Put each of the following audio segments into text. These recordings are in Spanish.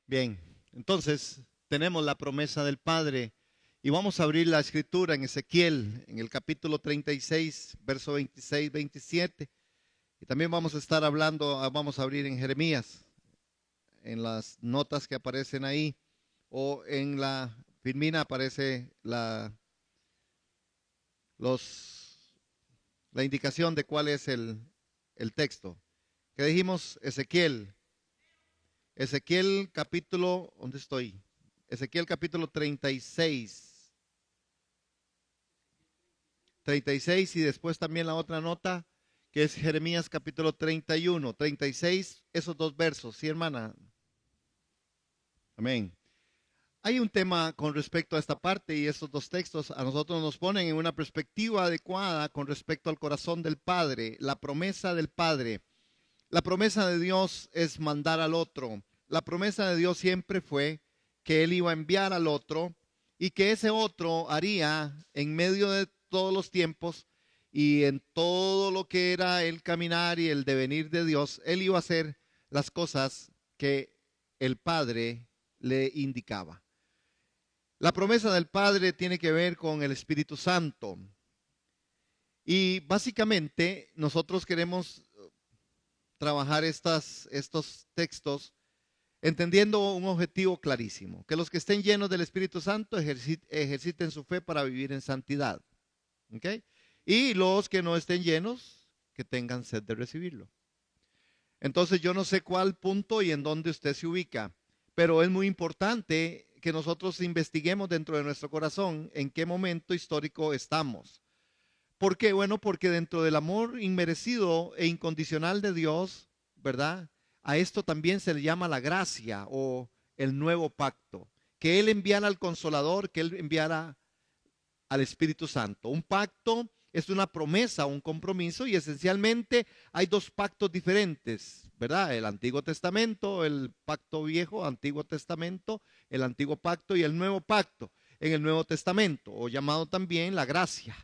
Bien, entonces tenemos la promesa del Padre y vamos a abrir la escritura en Ezequiel, en el capítulo 36, verso 26, 27. Y también vamos a estar hablando, vamos a abrir en Jeremías, en las notas que aparecen ahí, o en la filmina aparece los, la indicación de cuál es el texto. ¿Qué dijimos? Ezequiel capítulo, ¿dónde estoy? Ezequiel capítulo 36. 36 y después también la otra nota que es Jeremías capítulo 31, 36, esos dos versos, ¿sí, hermana? Amén. Hay un tema con respecto a esta parte y estos dos textos a nosotros nos ponen en una perspectiva adecuada con respecto al corazón del Padre, la promesa del Padre. La promesa de Dios es mandar al otro. La promesa de Dios siempre fue que Él iba a enviar al otro y que ese otro haría en medio de todos los tiempos y en todo lo que era el caminar y el devenir de Dios, Él iba a hacer las cosas que el Padre le indicaba. La promesa del Padre tiene que ver con el Espíritu Santo. Y básicamente nosotros queremos trabajar estos textos entendiendo un objetivo clarísimo, que los que estén llenos del Espíritu Santo ejerciten su fe para vivir en santidad. ¿Okay? Y los que no estén llenos, que tengan sed de recibirlo. Entonces yo no sé cuál punto y en dónde usted se ubica, pero es muy importante que nosotros investiguemos dentro de nuestro corazón en qué momento histórico estamos. ¿Por qué? Bueno, porque dentro del amor inmerecido e incondicional de Dios, ¿verdad? A esto también se le llama la gracia o el nuevo pacto. Que Él enviara al Consolador, que Él enviara al Espíritu Santo. Un pacto es una promesa, un compromiso y esencialmente hay dos pactos diferentes, ¿verdad? El Antiguo Testamento, el pacto viejo, Antiguo Testamento, el Antiguo Pacto y el Nuevo Pacto en el Nuevo Testamento, o llamado también la gracia.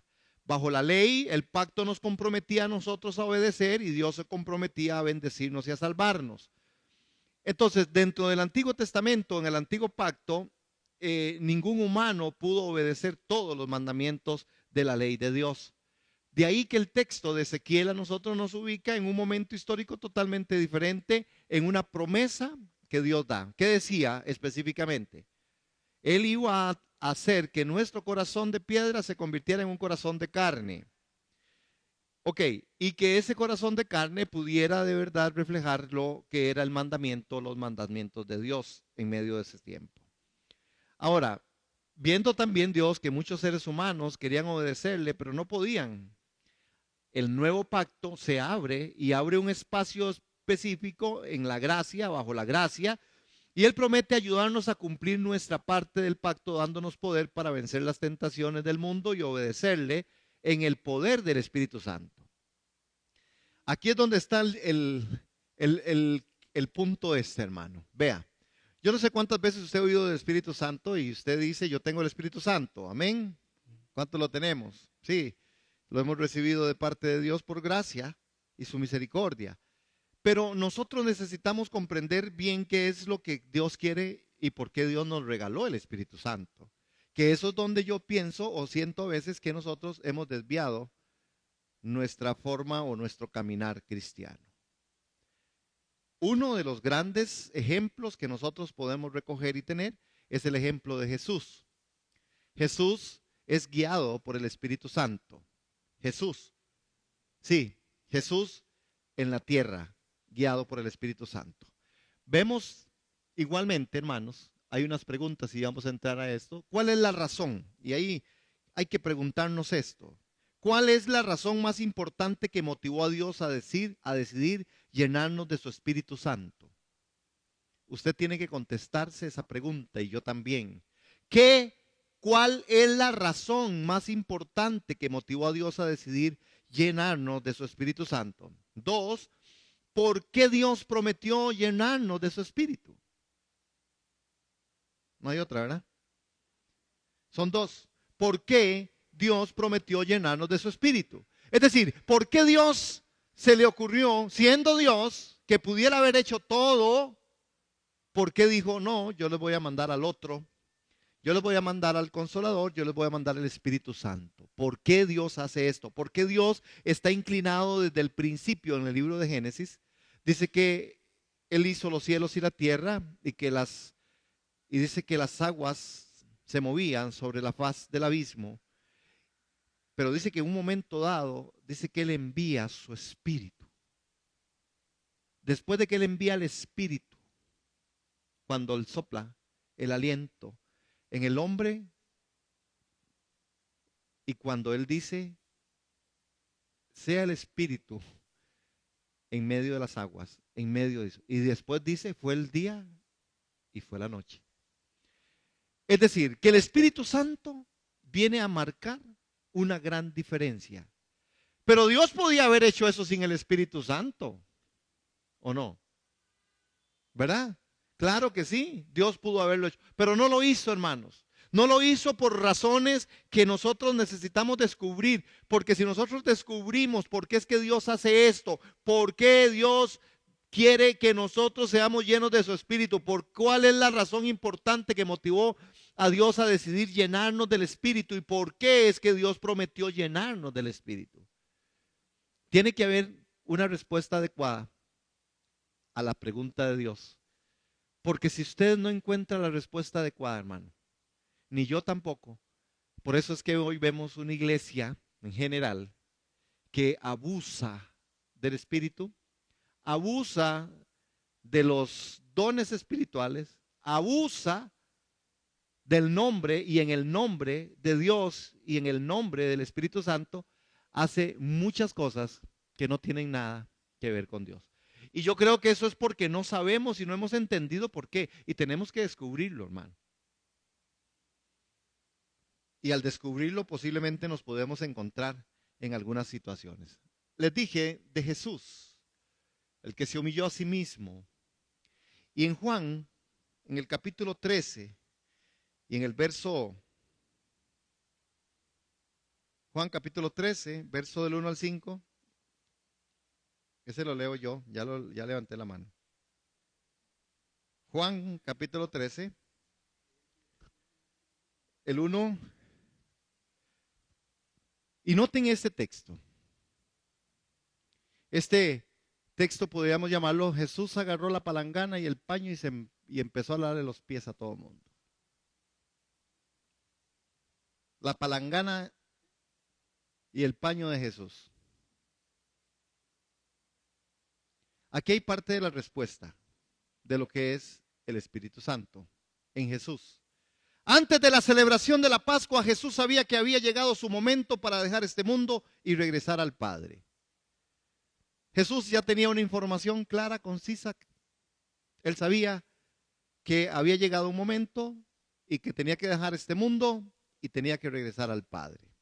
Bajo la ley, el pacto nos comprometía a nosotros a obedecer y Dios se comprometía a bendecirnos y a salvarnos. Entonces, dentro del Antiguo Testamento, en el Antiguo Pacto, ningún humano pudo obedecer todos los mandamientos de la ley de Dios. De ahí que el texto de Ezequiel a nosotros nos ubica en un momento histórico totalmente diferente, en una promesa que Dios da. ¿Qué decía específicamente? Él iba a hacer que nuestro corazón de piedra se convirtiera en un corazón de carne. Ok, y que ese corazón de carne pudiera de verdad reflejar lo que era el mandamiento, los mandamientos de Dios en medio de ese tiempo. Ahora, viendo también Dios que muchos seres humanos querían obedecerle, pero no podían, el nuevo pacto se abre y abre un espacio específico en la gracia, bajo la gracia, y Él promete ayudarnos a cumplir nuestra parte del pacto, dándonos poder para vencer las tentaciones del mundo y obedecerle en el poder del Espíritu Santo. Aquí es donde está el punto este, hermano. Vea, yo no sé cuántas veces usted ha oído del Espíritu Santo y usted dice, yo tengo el Espíritu Santo. Amén. ¿Cuánto lo tenemos? Sí, lo hemos recibido de parte de Dios por gracia y su misericordia. Pero nosotros necesitamos comprender bien qué es lo que Dios quiere y por qué Dios nos regaló el Espíritu Santo. Que eso es donde yo pienso o siento a veces que nosotros hemos desviado nuestra forma o nuestro caminar cristiano. Uno de los grandes ejemplos que nosotros podemos recoger y tener es el ejemplo de Jesús. Jesús es guiado por el Espíritu Santo. Jesús, sí, Jesús en la tierra, guiado por el Espíritu Santo. Vemos igualmente, hermanos, hay unas preguntas y vamos a entrar a esto. ¿Cuál es la razón? Y ahí hay que preguntarnos esto. ¿Cuál es la razón más importante que motivó a Dios a decidir llenarnos de su Espíritu Santo? Usted tiene que contestarse esa pregunta y yo también. ¿Cuál es la razón más importante que motivó a Dios a decidir llenarnos de su Espíritu Santo? Dos, ¿por qué Dios prometió llenarnos de su Espíritu? No hay otra, ¿verdad? Son dos. ¿Por qué Dios prometió llenarnos de su Espíritu? Es decir, ¿por qué Dios se le ocurrió, siendo Dios, que pudiera haber hecho todo ¿por qué dijo, no, yo les voy a mandar al otro? Yo les voy a mandar al Consolador, yo les voy a mandar el Espíritu Santo. ¿Por qué Dios hace esto? ¿Por qué Dios está inclinado desde el principio en el libro de Génesis? Dice que Él hizo los cielos y la tierra y dice que las aguas se movían sobre la faz del abismo. Pero dice que en un momento dado, dice que Él envía su Espíritu. Después de que Él envía el Espíritu, cuando Él sopla el aliento en el hombre, y cuando Él dice, sea el Espíritu en medio de las aguas, en medio de eso. Y después dice, fue el día y fue la noche. Es decir, que el Espíritu Santo viene a marcar una gran diferencia. Pero Dios podía haber hecho eso sin el Espíritu Santo, ¿o no? ¿Verdad? Claro que sí, Dios pudo haberlo hecho, pero no lo hizo, hermanos. No lo hizo por razones que nosotros necesitamos descubrir, porque si nosotros descubrimos por qué es que Dios hace esto, por qué Dios quiere que nosotros seamos llenos de su Espíritu, por cuál es la razón importante que motivó a Dios a decidir llenarnos del Espíritu y por qué es que Dios prometió llenarnos del Espíritu. Tiene que haber una respuesta adecuada a la pregunta de Dios. Porque si usted no encuentra la respuesta adecuada, hermano, ni yo tampoco. Por eso es que hoy vemos una iglesia en general que abusa del Espíritu, abusa de los dones espirituales, abusa del nombre y en el nombre de Dios y en el nombre del Espíritu Santo hace muchas cosas que no tienen nada que ver con Dios. Y yo creo que eso es porque no sabemos y no hemos entendido por qué. Y tenemos que descubrirlo, hermano. Y al descubrirlo posiblemente nos podemos encontrar en algunas situaciones. Les dije de Jesús, el que se humilló a sí mismo. Y en Juan, en el capítulo 13 y en el verso, Juan capítulo 13, verso del 1 al 5, ese lo leo yo, ya levanté la mano. Juan capítulo 13, el 1. Y noten este texto. Este texto podríamos llamarlo, Jesús agarró la palangana y el paño y empezó a lavarle los pies a todo el mundo. La palangana y el paño de Jesús. Aquí hay parte de la respuesta de lo que es el Espíritu Santo en Jesús. Antes de la celebración de la Pascua, Jesús sabía que había llegado su momento para dejar este mundo y regresar al Padre. Jesús ya tenía una información clara, concisa. Él sabía que había llegado un momento y que tenía que dejar este mundo y tenía que regresar al Padre.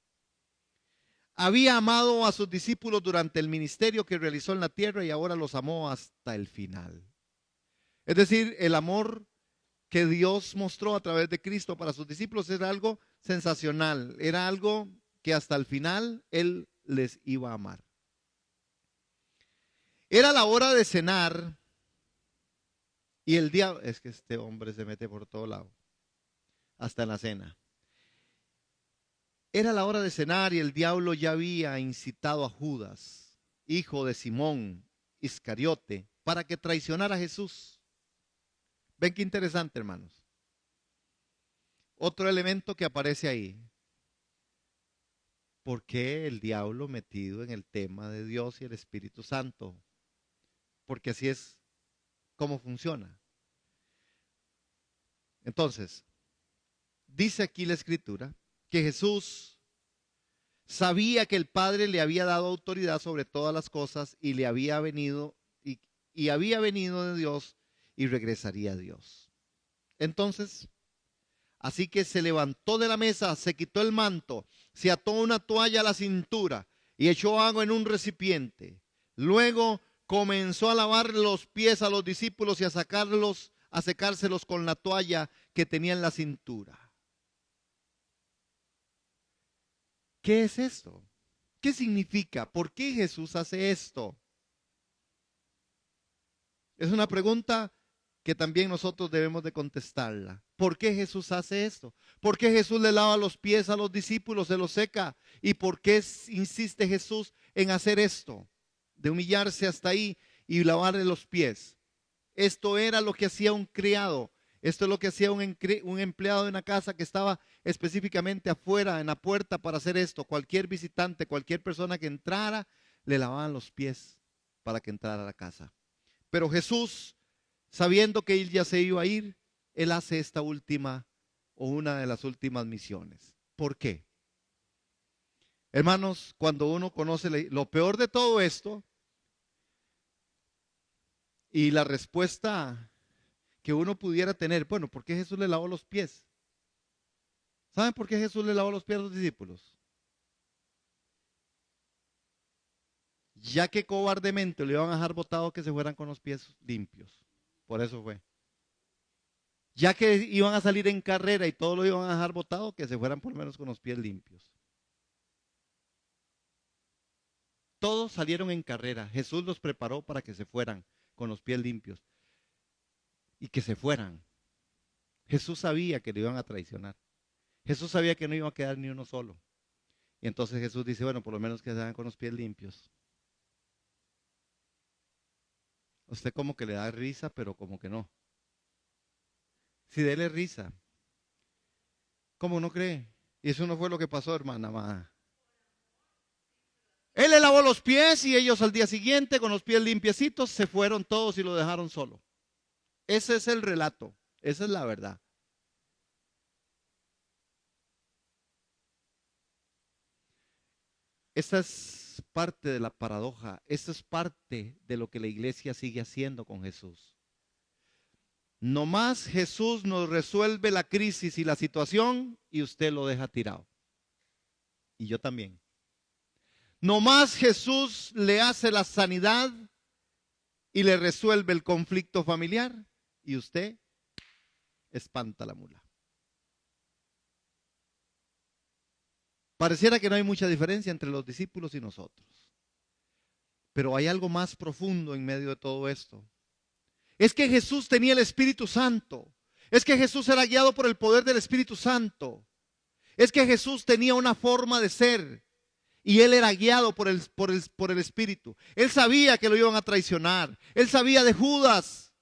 Había amado a sus discípulos durante el ministerio que realizó en la tierra y ahora los amó hasta el final. Es decir, el amor que Dios mostró a través de Cristo para sus discípulos era algo sensacional, era algo que hasta el final Él les iba a amar. Era la hora de cenar y el diablo, es que este hombre se mete por todo lado, hasta en la cena. Era la hora de cenar y el diablo ya había incitado a Judas, hijo de Simón Iscariote, para que traicionara a Jesús. Ven qué interesante, hermanos. Otro elemento que aparece ahí. ¿Por qué el diablo metido en el tema de Dios y el Espíritu Santo? Porque así es como funciona. Entonces, dice aquí la Escritura que Jesús sabía que el Padre le había dado autoridad sobre todas las cosas y le había venido y había venido de Dios y regresaría a Dios. Entonces, así que se levantó de la mesa, se quitó el manto, se ató una toalla a la cintura y echó agua en un recipiente. Luego comenzó a lavar los pies a los discípulos y a secárselos con la toalla que tenía en la cintura. ¿Qué es esto? ¿Qué significa? ¿Por qué Jesús hace esto? Es una pregunta que también nosotros debemos de contestarla. ¿Por qué Jesús hace esto? ¿Por qué Jesús le lava los pies a los discípulos, se los seca? ¿Y por qué insiste Jesús en hacer esto? De humillarse hasta ahí y lavarle los pies. Esto era lo que hacía un criado. Esto es lo que hacía un empleado de una casa que estaba específicamente afuera, en la puerta, para hacer esto. Cualquier visitante, cualquier persona que entrara, le lavaban los pies para que entrara a la casa. Pero Jesús, sabiendo que él ya se iba a ir, él hace esta última o una de las últimas misiones. ¿Por qué? Hermanos, cuando uno conoce lo peor de todo esto y la respuesta que uno pudiera tener, bueno, ¿por qué Jesús le lavó los pies? ¿Saben por qué Jesús le lavó los pies a los discípulos? Ya que cobardemente le iban a dejar botado que se fueran con los pies limpios. Por eso fue. Ya que iban a salir en carrera y todo lo iban a dejar botado, que se fueran por lo menos con los pies limpios. Todos salieron en carrera. Jesús los preparó para que se fueran con los pies limpios y que se fueran. Jesús sabía que lo iban a traicionar. Jesús sabía que no iba a quedar ni uno solo. Y entonces Jesús dice, bueno, por lo menos que se vayan con los pies limpios. Usted como que le da risa, pero como que no. Si dele risa, ¿cómo no cree? Y eso no fue lo que pasó, hermana amada. Él le lavó los pies y ellos al día siguiente, con los pies limpiecitos, se fueron todos y lo dejaron solo. Ese es el relato, esa es la verdad. Esta es parte de la paradoja, esta es parte de lo que la iglesia sigue haciendo con Jesús. Nomás Jesús nos resuelve la crisis y la situación y usted lo deja tirado. Y yo también. Nomás Jesús le hace la sanidad y le resuelve el conflicto familiar y usted espanta la mula. Pareciera que no hay mucha diferencia entre los discípulos y nosotros. Pero hay algo más profundo en medio de todo esto. Es que Jesús tenía el Espíritu Santo. Es que Jesús era guiado por el poder del Espíritu Santo. Es que Jesús tenía una forma de ser. Y él era guiado por el Espíritu. Él sabía que lo iban a traicionar. Él sabía de Judas.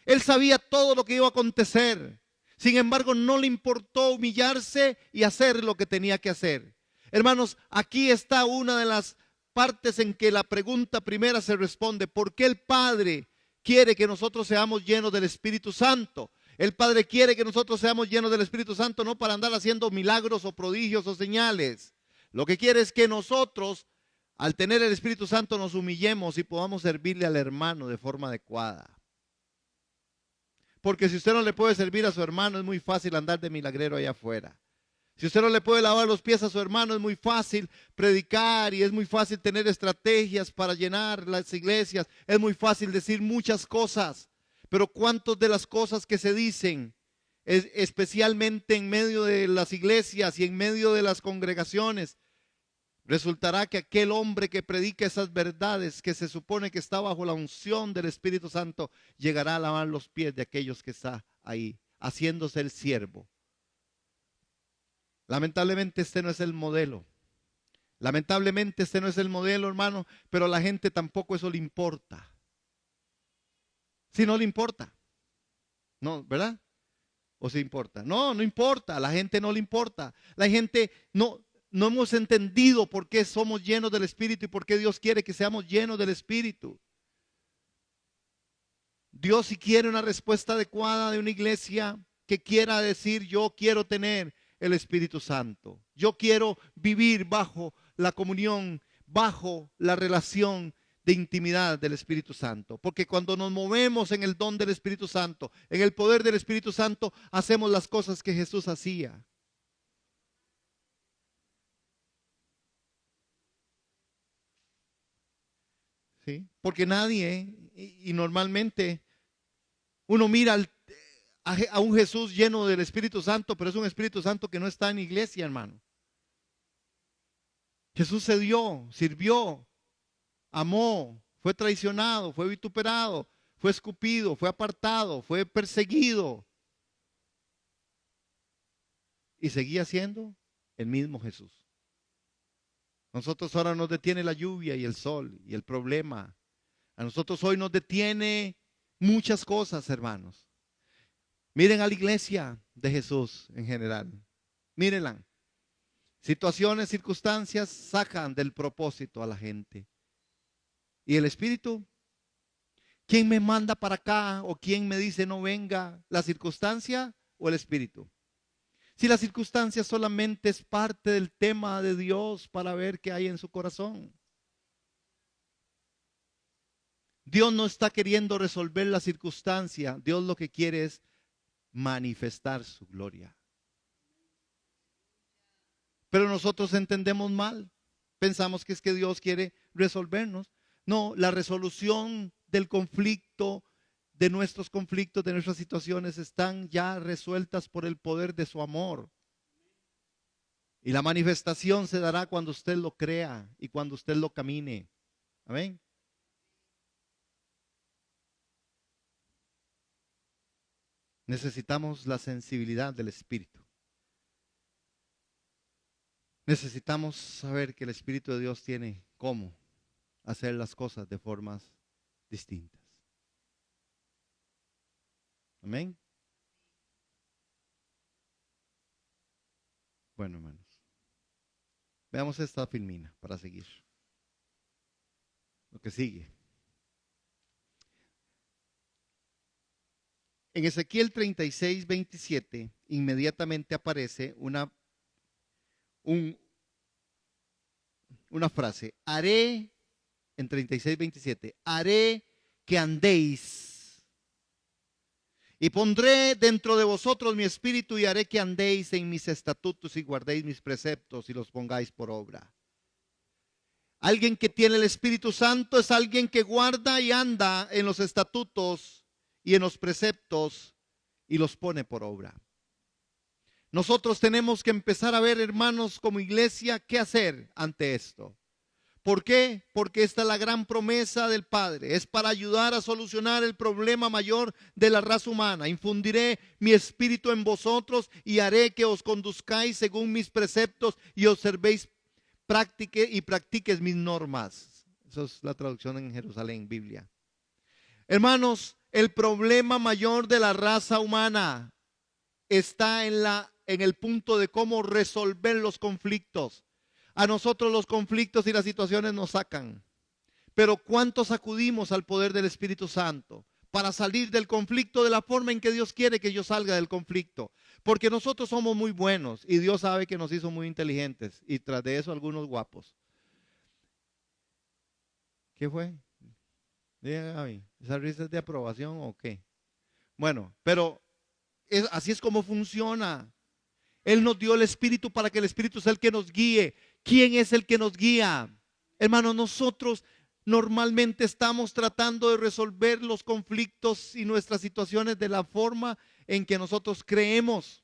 Él sabía todo lo que iba a acontecer. Sin embargo, no le importó humillarse y hacer lo que tenía que hacer. Hermanos, aquí está una de las partes en que la pregunta primera se responde. ¿Por qué el Padre quiere que nosotros seamos llenos del Espíritu Santo? El Padre quiere que nosotros seamos llenos del Espíritu Santo no para andar haciendo milagros o prodigios o señales. Lo que quiere es que nosotros, al tener el Espíritu Santo, nos humillemos y podamos servirle al hermano de forma adecuada. Porque si usted no le puede servir a su hermano, es muy fácil andar de milagrero allá afuera. Si usted no le puede lavar los pies a su hermano, es muy fácil predicar y es muy fácil tener estrategias para llenar las iglesias. Es muy fácil decir muchas cosas. Pero ¿cuántas de las cosas que se dicen, especialmente en medio de las iglesias y en medio de las congregaciones, resultará que aquel hombre que predica esas verdades, que se supone que está bajo la unción del Espíritu Santo, llegará a lavar los pies de aquellos que está ahí, haciéndose el siervo? Lamentablemente este no es el modelo. Lamentablemente este no es el modelo, hermano, pero a la gente tampoco eso le importa. Si no le importa. No, ¿verdad? ¿O sí importa? No, no importa. A la gente no le importa. La gente no hemos entendido por qué somos llenos del Espíritu y por qué Dios quiere que seamos llenos del Espíritu. Dios, si quiere una respuesta adecuada de una iglesia que quiera decir, yo quiero tener el Espíritu Santo. Yo quiero vivir bajo la comunión, bajo la relación de intimidad del Espíritu Santo. Porque cuando nos movemos en el don del Espíritu Santo, en el poder del Espíritu Santo, hacemos las cosas que Jesús hacía. ¿Sí? Porque nadie, y normalmente uno mira a un Jesús lleno del Espíritu Santo, pero es un Espíritu Santo que no está en iglesia, hermano. Jesús se dio, sirvió, amó, fue traicionado, fue vituperado, fue escupido, fue apartado, fue perseguido. Y seguía siendo el mismo Jesús. Nosotros ahora nos detiene la lluvia y el sol y el problema. A nosotros hoy nos detiene muchas cosas, hermanos. Miren a la iglesia de Jesús en general. Mírenla. Situaciones, circunstancias sacan del propósito a la gente. ¿Y el Espíritu? ¿Quién me manda para acá o quién me dice no venga? ¿La circunstancia o el Espíritu? Si la circunstancia solamente es parte del tema de Dios para ver qué hay en su corazón. Dios no está queriendo resolver la circunstancia. Dios lo que quiere es manifestar su gloria. Pero nosotros entendemos mal. Pensamos que es que Dios quiere resolvernos. No, la resolución del conflicto, de nuestros conflictos, de nuestras situaciones, están ya resueltas por el poder de su amor. Y la manifestación se dará cuando usted lo crea y cuando usted lo camine. Amén. Necesitamos la sensibilidad del Espíritu. Necesitamos saber que el Espíritu de Dios tiene cómo hacer las cosas de formas distintas. Amén. Bueno, hermanos, veamos esta filmina para seguir. Lo que sigue. En Ezequiel 36:27, inmediatamente aparece una frase. Haré, en 36:27, haré que andéis. Y pondré dentro de vosotros mi espíritu y haré que andéis en mis estatutos y guardéis mis preceptos y los pongáis por obra. Alguien que tiene el Espíritu Santo es alguien que guarda y anda en los estatutos y en los preceptos y los pone por obra. Nosotros tenemos que empezar a ver, hermanos, como iglesia, qué hacer ante esto. ¿Por qué? Porque esta es la gran promesa del Padre. Es para ayudar a solucionar el problema mayor de la raza humana. Infundiré mi espíritu en vosotros y haré que os conduzcáis según mis preceptos y observéis, practiques mis normas. Esa es la traducción en Jerusalén, Biblia. Hermanos, el problema mayor de la raza humana está en el punto de cómo resolver los conflictos. A nosotros los conflictos y las situaciones nos sacan. Pero ¿cuántos acudimos al poder del Espíritu Santo para salir del conflicto de la forma en que Dios quiere que yo salga del conflicto? Porque nosotros somos muy buenos y Dios sabe que nos hizo muy inteligentes y tras de eso algunos guapos. ¿Qué fue? Diga, Gaby, ¿esa risa es de aprobación o qué? Bueno, pero así es como funciona. Él nos dio el Espíritu para que el Espíritu sea el que nos guíe. ¿Quién es el que nos guía? Hermano, nosotros normalmente estamos tratando de resolver los conflictos y nuestras situaciones de la forma en que nosotros creemos.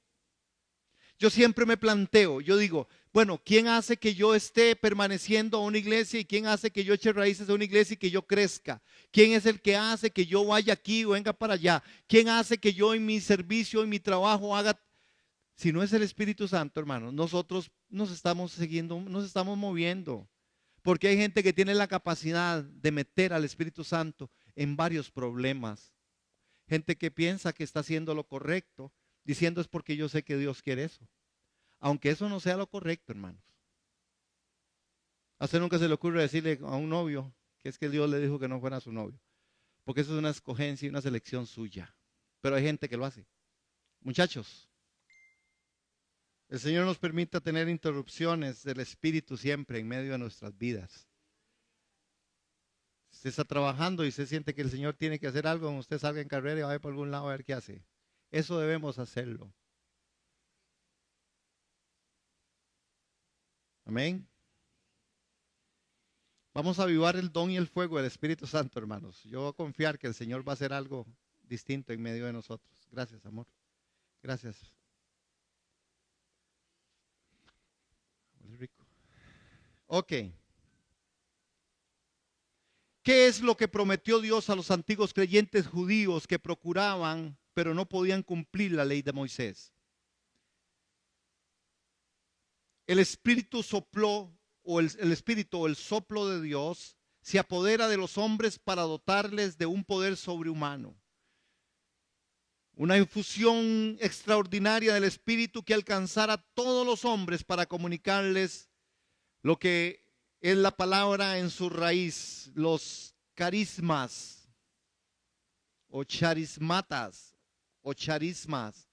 Yo siempre me planteo, yo digo, bueno, ¿quién hace que yo esté permaneciendo a una iglesia y quién hace que yo eche raíces a una iglesia y que yo crezca? ¿Quién es el que hace que yo vaya aquí o venga para allá? ¿Quién hace que yo en mi servicio, en mi trabajo haga? Si no es el Espíritu Santo, hermano, nosotros nos estamos siguiendo, nos estamos moviendo. Porque hay gente que tiene la capacidad de meter al Espíritu Santo en varios problemas. Gente que piensa que está haciendo lo correcto, diciendo es porque yo sé que Dios quiere eso. Aunque eso no sea lo correcto, hermanos. A usted nunca se le ocurre decirle a un novio que es que Dios le dijo que no fuera su novio. Porque eso es una escogencia y una selección suya. Pero hay gente que lo hace. Muchachos, el Señor nos permita tener interrupciones del Espíritu siempre en medio de nuestras vidas. Usted está trabajando y se siente que el Señor tiene que hacer algo, usted salga en carrera y vaya por algún lado a ver qué hace. Eso debemos hacerlo. Amén. Vamos a avivar el don y el fuego del Espíritu Santo, hermanos. Yo voy a confiar que el Señor va a hacer algo distinto en medio de nosotros. Gracias, amor. Gracias. Huele rico. Ok. ¿Qué es lo que prometió Dios a los antiguos creyentes judíos que procuraban, pero no podían cumplir la ley de Moisés? El Espíritu sopló, o el Espíritu o el soplo de Dios se apodera de los hombres para dotarles de un poder sobrehumano. Una infusión extraordinaria del Espíritu que alcanzara a todos los hombres para comunicarles lo que es la palabra en su raíz, los carismas o charismatas o charismas,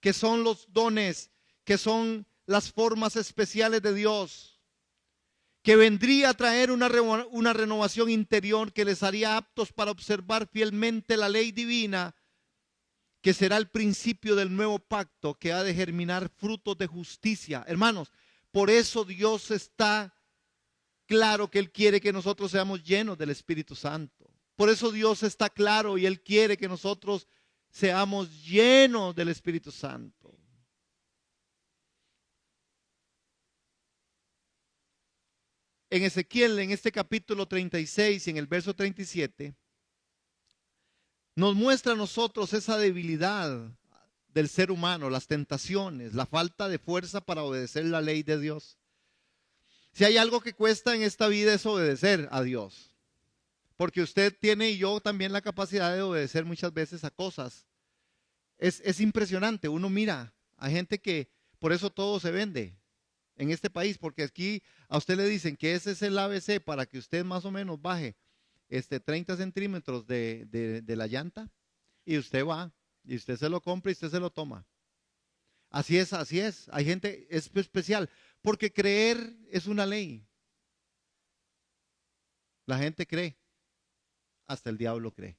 que son los dones, que son las formas especiales de Dios, que vendría a traer una renovación interior que les haría aptos para observar fielmente la ley divina, que será el principio del nuevo pacto que ha de germinar frutos de justicia. Hermanos, por eso Dios está claro que Él quiere que nosotros seamos llenos del Espíritu Santo. Por eso Dios está claro y Él quiere que nosotros seamos llenos del Espíritu Santo. En Ezequiel, en este capítulo 36, en el verso 37, nos muestra a nosotros esa debilidad del ser humano, las tentaciones, la falta de fuerza para obedecer la ley de Dios. Si hay algo que cuesta en esta vida es obedecer a Dios. Porque usted tiene y yo también la capacidad de obedecer muchas veces a cosas. Es impresionante, uno mira a gente que por eso todo se vende en este país, porque aquí a usted le dicen que ese es el ABC para que usted más o menos baje 30 centímetros de la llanta, y usted va y usted se lo compra y usted se lo toma. Así es, así es. Hay gente especial, porque creer es una ley. La gente cree, hasta el diablo cree.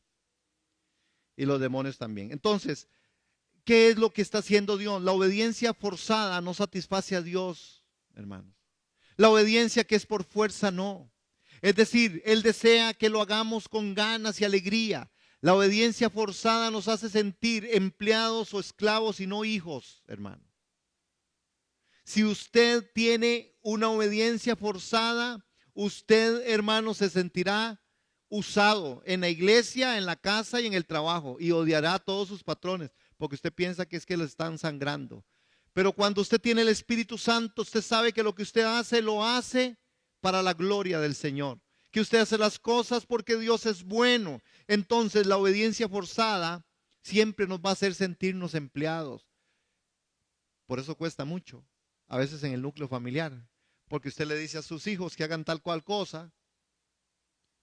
Y los demonios también. Entonces, ¿qué es lo que está haciendo Dios? La obediencia forzada no satisface a Dios, hermanos. La obediencia que es por fuerza, no. Es decir, Él desea que lo hagamos con ganas y alegría. La obediencia forzada nos hace sentir empleados o esclavos y no hijos, hermano. Si usted tiene una obediencia forzada, usted, hermano, se sentirá usado en la iglesia, en la casa y en el trabajo, y odiará a todos sus patrones, porque usted piensa que es que lo están sangrando. Pero cuando usted tiene el Espíritu Santo, usted sabe que lo que usted hace, lo hace para la gloria del Señor. Que usted hace las cosas porque Dios es bueno. Entonces la obediencia forzada siempre nos va a hacer sentirnos empleados. Por eso cuesta mucho, a veces en el núcleo familiar. Porque usted le dice a sus hijos que hagan tal cual cosa,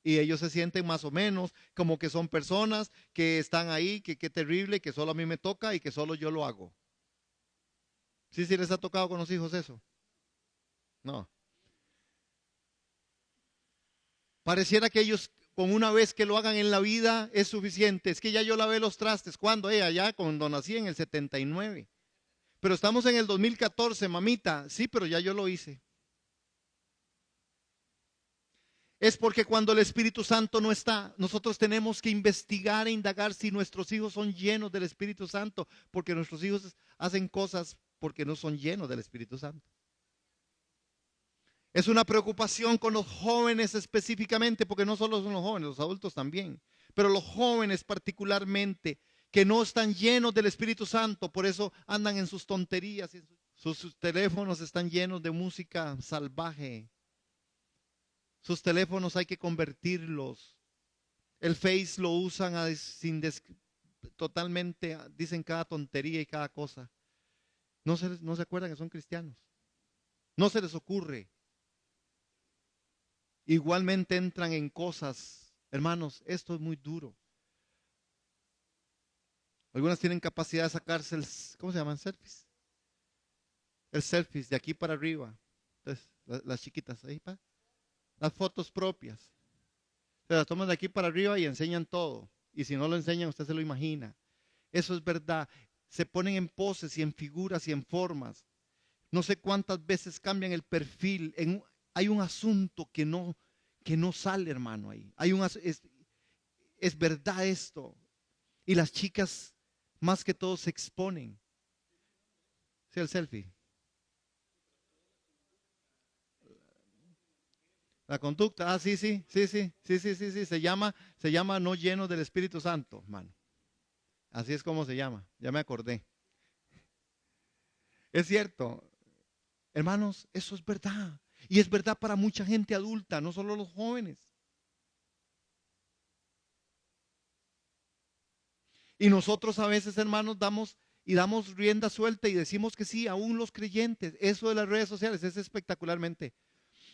y ellos se sienten más o menos como que son personas que están ahí, que qué terrible, que solo a mí me toca y que solo yo lo hago. ¿Sí les ha tocado con los hijos eso? No. Pareciera que ellos con una vez que lo hagan en la vida es suficiente. Es que ya yo lavé los trastes. ¿Cuándo? Allá cuando nací en el 79. Pero estamos en el 2014, mamita. Sí, pero ya yo lo hice. Es porque cuando el Espíritu Santo no está, nosotros tenemos que investigar e indagar si nuestros hijos son llenos del Espíritu Santo, porque nuestros hijos hacen cosas porque no son llenos del Espíritu Santo. Es una preocupación con los jóvenes específicamente, porque no solo son los jóvenes, los adultos también, pero los jóvenes particularmente, que no están llenos del Espíritu Santo, por eso andan en sus tonterías, sus teléfonos están llenos de música salvaje. Sus teléfonos hay que convertirlos. El Face lo usan totalmente, dicen cada tontería y cada cosa. No se acuerdan que son cristianos. No se les ocurre. Igualmente entran en cosas. Hermanos, esto es muy duro. Algunas tienen capacidad de sacarse ¿cómo se llaman? Selfies. El selfies de aquí para arriba. Entonces, las chiquitas ahí, las fotos propias. Se las toman de aquí para arriba y enseñan todo. Y si no lo enseñan, usted se lo imagina. Eso es verdad. Se ponen en poses y en figuras y en formas. No sé cuántas veces cambian el perfil. Hay un asunto que no sale, hermano, ahí. Es verdad esto. Y las chicas, más que todo, se exponen. Sí, el selfie. La conducta, sí, sí, sí, sí, sí, sí, sí, sí, se llama no lleno del Espíritu Santo, hermano. Así es como se llama, ya me acordé. Es cierto, hermanos, eso es verdad. Y es verdad para mucha gente adulta, no solo los jóvenes. Y nosotros a veces, hermanos, damos rienda suelta y decimos que sí, aún los creyentes. Eso de las redes sociales es espectacularmente.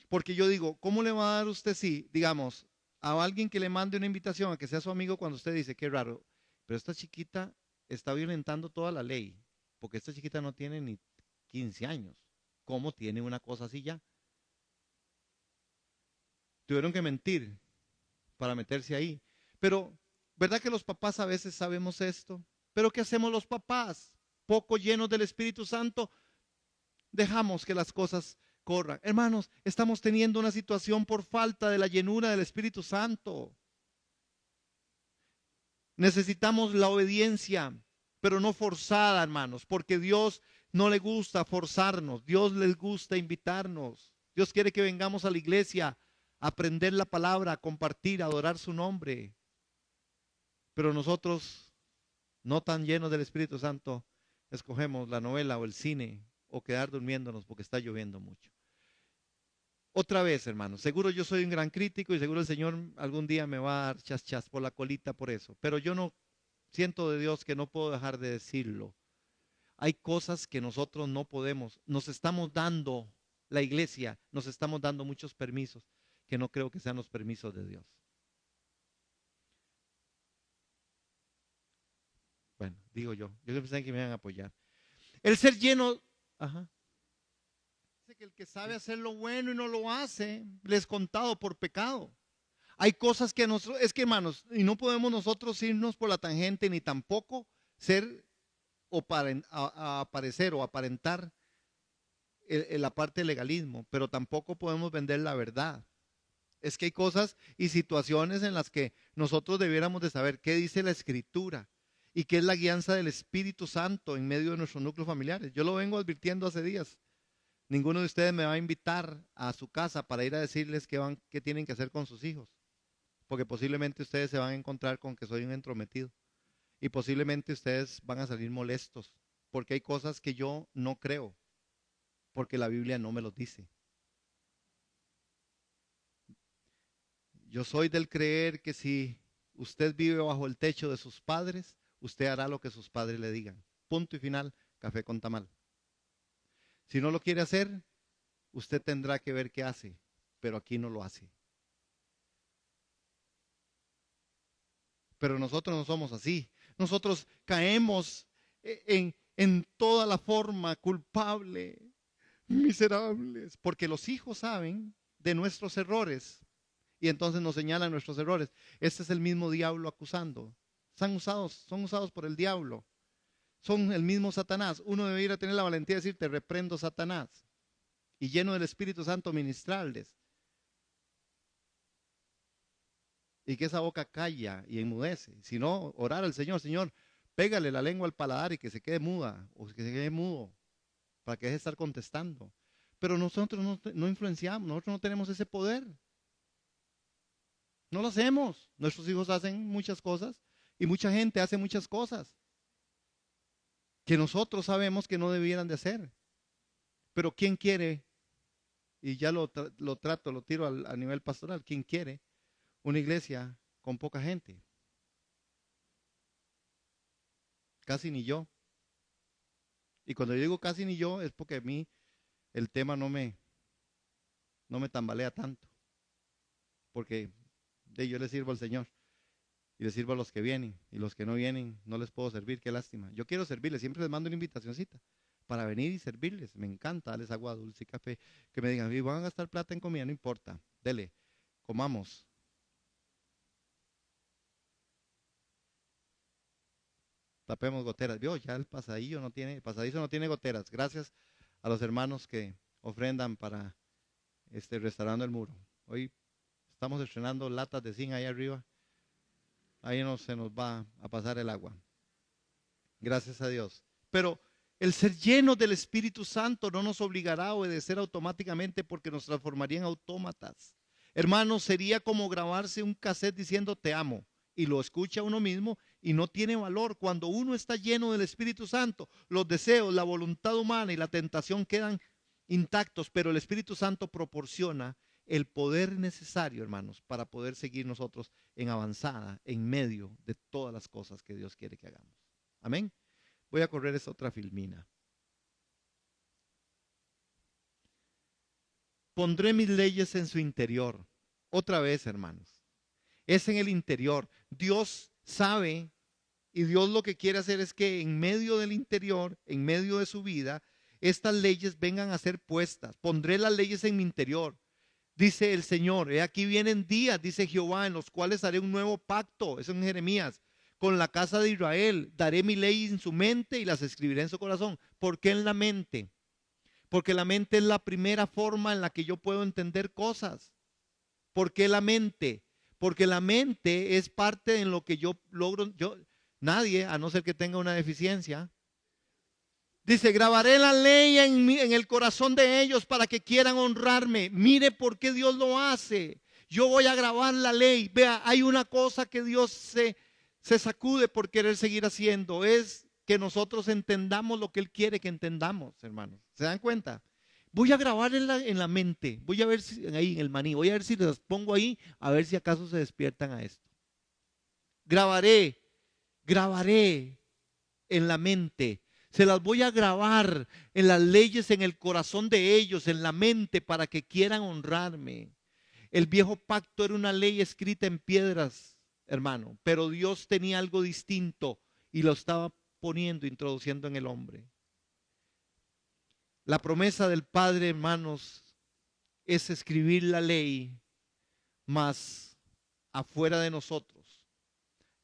Porque yo digo, ¿cómo le va a dar usted sí, digamos, a alguien que le mande una invitación a que sea su amigo cuando usted dice, qué raro, pero esta chiquita está violentando toda la ley, porque esta chiquita no tiene ni 15 años. ¿Cómo tiene una cosa así ya? Tuvieron que mentir para meterse ahí. Pero, ¿verdad que los papás a veces sabemos esto? Pero ¿qué hacemos los papás? Poco llenos del Espíritu Santo, dejamos que las cosas corran. Hermanos, estamos teniendo una situación por falta de la llenura del Espíritu Santo. Necesitamos la obediencia, pero no forzada, hermanos, porque Dios no le gusta forzarnos. Dios les gusta invitarnos. Dios quiere que vengamos a la iglesia a aprender la palabra, a compartir, a adorar su nombre. Pero nosotros, no tan llenos del Espíritu Santo, escogemos la novela o el cine o quedar durmiéndonos porque está lloviendo mucho. Otra vez, hermanos, seguro yo soy un gran crítico y seguro el Señor algún día me va a dar chas chas por la colita por eso, pero yo no siento de Dios que no puedo dejar de decirlo. Hay cosas que nosotros no podemos, nos estamos dando, la iglesia, nos estamos dando muchos permisos que no creo que sean los permisos de Dios. Bueno, digo yo pensé que me iban a apoyar. El ser lleno, ajá. Dice que el que sabe hacer lo bueno y no lo hace, le es contado por pecado. Hay cosas que nosotros, es que hermanos, y no podemos nosotros irnos por la tangente ni tampoco ser o a aparecer o aparentar la parte del legalismo, pero tampoco podemos vender la verdad. Es que hay cosas y situaciones en las que nosotros debiéramos de saber qué dice la Escritura y qué es la guianza del Espíritu Santo en medio de nuestros núcleos familiares. Yo lo vengo advirtiendo hace días. Ninguno de ustedes me va a invitar a su casa para ir a decirles qué tienen que hacer con sus hijos, porque posiblemente ustedes se van a encontrar con que soy un entrometido y posiblemente ustedes van a salir molestos, porque hay cosas que yo no creo, porque la Biblia no me los dice. Yo soy del creer que si usted vive bajo el techo de sus padres, usted hará lo que sus padres le digan. Punto y final, café con tamal. Si no lo quiere hacer, usted tendrá que ver qué hace, pero aquí no lo hace. Pero nosotros no somos así. Nosotros caemos en toda la forma culpable, miserables, porque los hijos saben de nuestros errores y entonces nos señalan nuestros errores. Este es el mismo diablo acusando. Son usados por el diablo. Son el mismo Satanás. Uno debería tener la valentía de decir, te reprendo, Satanás. Y lleno del Espíritu Santo ministrarles. Y que esa boca calla y enmudece. Si no, orar al Señor, Señor, pégale la lengua al paladar y que se quede muda o que se quede mudo para que deje de estar contestando. Pero nosotros no influenciamos, nosotros no tenemos ese poder. No lo hacemos. Nuestros hijos hacen muchas cosas y mucha gente hace muchas cosas que nosotros sabemos que no debieran de hacer. Pero ¿quién quiere? Y ya lo tiro a nivel pastoral. ¿Quién quiere una iglesia con poca gente? Casi ni yo. Y cuando yo digo casi ni yo es porque a mí el tema no me tambalea tanto. Porque yo le sirvo al Señor y le sirvo a los que vienen y los que no vienen no les puedo servir, qué lástima. Yo quiero servirles, siempre les mando una invitacioncita para venir y servirles. Me encanta darles agua dulce y café. Que me digan, van a gastar plata en comida, no importa. Dele, comamos. Tapemos goteras. Vio, ya el pasadizo no tiene goteras. Gracias a los hermanos que ofrendan para restaurando el muro. Hoy estamos estrenando latas de zinc ahí arriba. Ahí no se nos va a pasar el agua. Gracias a Dios. Pero el ser lleno del Espíritu Santo no nos obligará a obedecer automáticamente porque nos transformaría en autómatas. Hermanos, sería como grabarse un cassette diciendo te amo y lo escucha uno mismo y no tiene valor. Cuando uno está lleno del Espíritu Santo, los deseos, la voluntad humana y la tentación quedan intactos, pero el Espíritu Santo proporciona el poder necesario, hermanos, para poder seguir nosotros en avanzada, en medio de todas las cosas que Dios quiere que hagamos. Amén. Voy a correr esa otra filmina. Pondré mis leyes en su interior. Otra vez, hermanos. Es en el interior. Dios sabe y Dios lo que quiere hacer es que en medio del interior, en medio de su vida, estas leyes vengan a ser puestas. Pondré las leyes en mi interior. Dice el Señor, he aquí vienen días, dice Jehová, en los cuales haré un nuevo pacto, eso en Jeremías, con la casa de Israel. Daré mi ley en su mente y las escribiré en su corazón. ¿Por qué en la mente? Porque la mente es la primera forma en la que yo puedo entender cosas. ¿Por qué la mente? Porque la mente es parte en lo que yo logro. Nadie, a no ser que tenga una deficiencia, dice, grabaré la ley en el corazón de ellos para que quieran honrarme. Mire por qué Dios lo hace. Yo voy a grabar la ley. Vea, hay una cosa que Dios se sacude por querer seguir haciendo. Es que nosotros entendamos lo que Él quiere que entendamos, hermanos. ¿Se dan cuenta? Voy a grabar en la mente. Voy a ver si ahí en el maní. Voy a ver si los pongo ahí. A ver si acaso se despiertan a esto. Grabaré en la mente. Se las voy a grabar en las leyes, en el corazón de ellos, en la mente, para que quieran honrarme. El viejo pacto era una ley escrita en piedras, hermano, pero Dios tenía algo distinto y lo estaba poniendo, introduciendo en el hombre. La promesa del Padre, hermanos, es escribir la ley más afuera de nosotros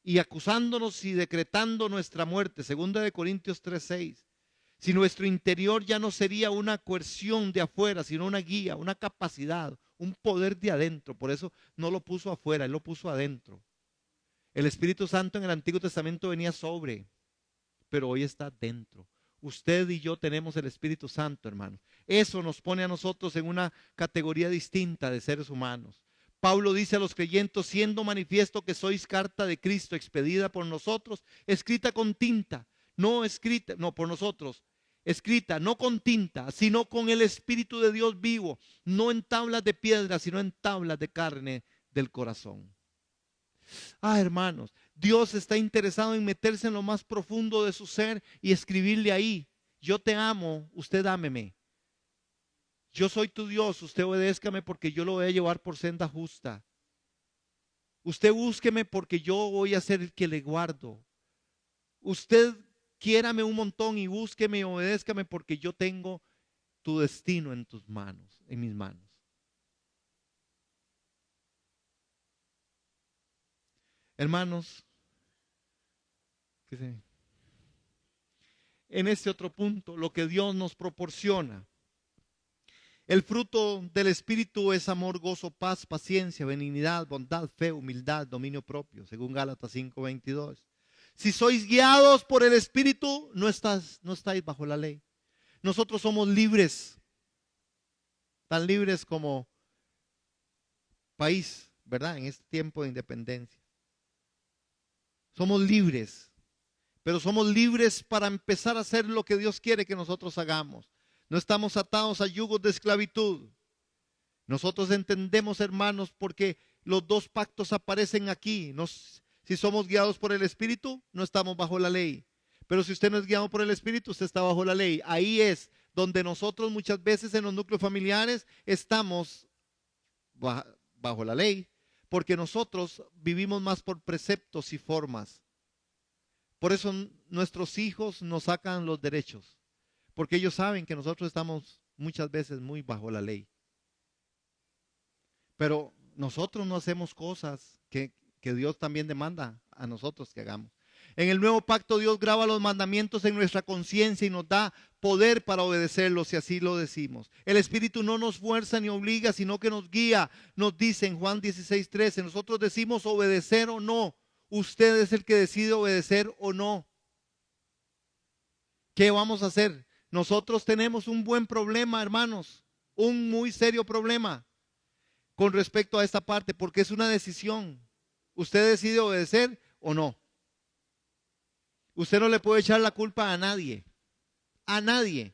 y acusándonos y decretando nuestra muerte. Segunda de Corintios 3:6. Si nuestro interior ya no sería una coerción de afuera, sino una guía, una capacidad, un poder de adentro. Por eso no lo puso afuera, Él lo puso adentro. El Espíritu Santo en el Antiguo Testamento venía sobre, pero hoy está dentro. Usted y yo tenemos el Espíritu Santo, hermano. Eso nos pone a nosotros en una categoría distinta de seres humanos. Pablo dice a los creyentes, siendo manifiesto que sois carta de Cristo expedida por nosotros, escrita con tinta, no escrita, no por nosotros, escrita no con tinta, sino con el Espíritu de Dios vivo, no en tablas de piedra, sino en tablas de carne del corazón. Hermanos, Dios está interesado en meterse en lo más profundo de su ser y escribirle ahí, yo te amo, usted ámeme. Yo soy tu Dios, usted obedézcame porque yo lo voy a llevar por senda justa. Usted búsqueme porque yo voy a ser el que le guardo. Usted quiérame un montón y búsqueme y obedézcame porque yo tengo tu destino en tus manos, en mis manos. Hermanos, en este otro punto, lo que Dios nos proporciona. El fruto del Espíritu es amor, gozo, paz, paciencia, benignidad, bondad, fe, humildad, dominio propio, según Gálatas 5:22. Si sois guiados por el Espíritu, no estáis bajo la ley. Nosotros somos libres, tan libres como país, ¿verdad? En este tiempo de independencia. Somos libres, pero somos libres para empezar a hacer lo que Dios quiere que nosotros hagamos. No estamos atados a yugos de esclavitud. Nosotros entendemos, hermanos, porque los dos pactos aparecen aquí. Si somos guiados por el Espíritu, no estamos bajo la ley. Pero si usted no es guiado por el Espíritu, usted está bajo la ley. Ahí es donde nosotros muchas veces en los núcleos familiares estamos bajo la ley, porque nosotros vivimos más por preceptos y formas. Por eso nuestros hijos nos sacan los derechos, porque ellos saben que nosotros estamos muchas veces muy bajo la ley. Pero nosotros no hacemos cosas que Dios también demanda a nosotros que hagamos. En el nuevo pacto Dios graba los mandamientos en nuestra conciencia y nos da poder para obedecerlos si así lo decimos. El Espíritu no nos fuerza ni obliga, sino que nos guía. Nos dice en Juan 16:13, nosotros decimos obedecer o no. Usted es el que decide obedecer o no. ¿Qué vamos a hacer? Nosotros tenemos un buen problema, hermanos, un muy serio problema. con respecto a esta parte, porque es una decisión. Usted decide obedecer o no. Usted no le puede echar la culpa a nadie. A nadie.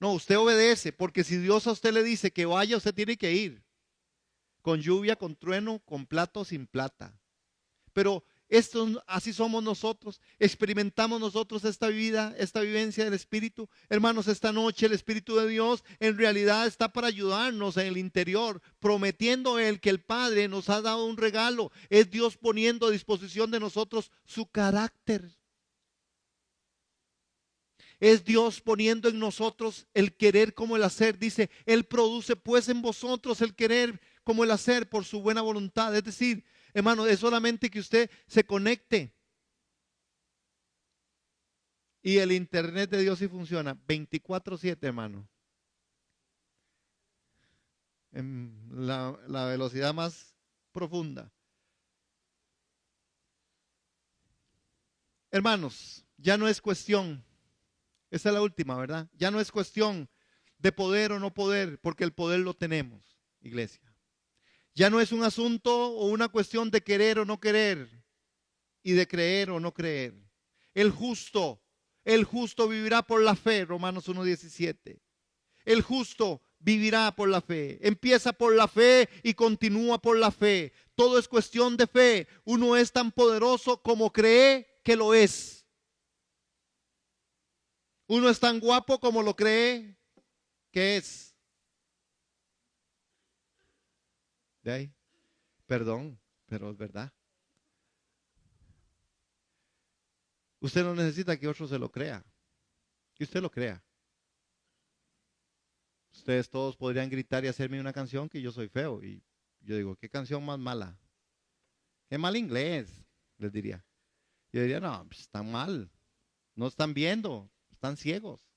No, usted obedece, porque si Dios a usted le dice que vaya, usted tiene que ir. Con lluvia, con trueno, con plata o sin plata. Pero así somos nosotros. Experimentamos nosotros esta vida, esta vivencia del Espíritu. Hermanos, esta noche el Espíritu de Dios en realidad está para ayudarnos en el interior, prometiendo Él que el Padre nos ha dado un regalo. Es Dios poniendo a disposición de nosotros su carácter. Es Dios poniendo en nosotros el querer como el hacer. Dice, Él produce pues en vosotros el querer como el hacer por su buena voluntad. Es decir, hermano, es solamente que usted se conecte. Y el internet de Dios sí funciona 24/7, hermano. En la velocidad más profunda. Hermanos, ya no es cuestión. Esa es la última, ¿verdad? Ya no es cuestión de poder o no poder, porque el poder lo tenemos, iglesia. Ya no es un asunto o una cuestión de querer o no querer y de creer o no creer. El justo vivirá por la fe, Romanos 1:17. El justo vivirá por la fe. Empieza por la fe y continúa por la fe. Todo es cuestión de fe. Uno es tan poderoso como cree que lo es. Uno es tan guapo como lo cree que es. ¿De ahí? Perdón, pero es verdad. Usted no necesita que otro se lo crea. Que usted lo crea. Ustedes todos podrían gritar y hacerme una canción que yo soy feo. Y yo digo, ¿qué canción más mala? Qué mal inglés, les diría. Yo diría, no, pues están mal. No están viendo, están ciegos.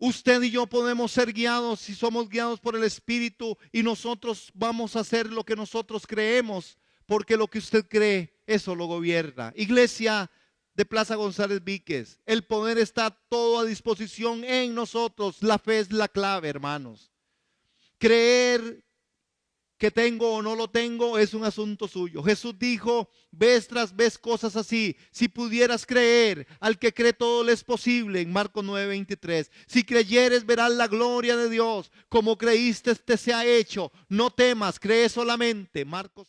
Usted y yo podemos ser guiados si somos guiados por el Espíritu y nosotros vamos a hacer lo que nosotros creemos, porque lo que usted cree, eso lo gobierna. Iglesia de Plaza González Víquez, el poder está todo a disposición en nosotros. La fe es la clave, hermanos. Creer que tengo o no lo tengo es un asunto suyo. Jesús dijo, vez tras vez cosas así. Si pudieras creer, al que cree todo le es posible, en Marcos 9:23. Si creyeres, verás la gloria de Dios. Como creíste, te sea hecho. No temas, cree solamente. Marcos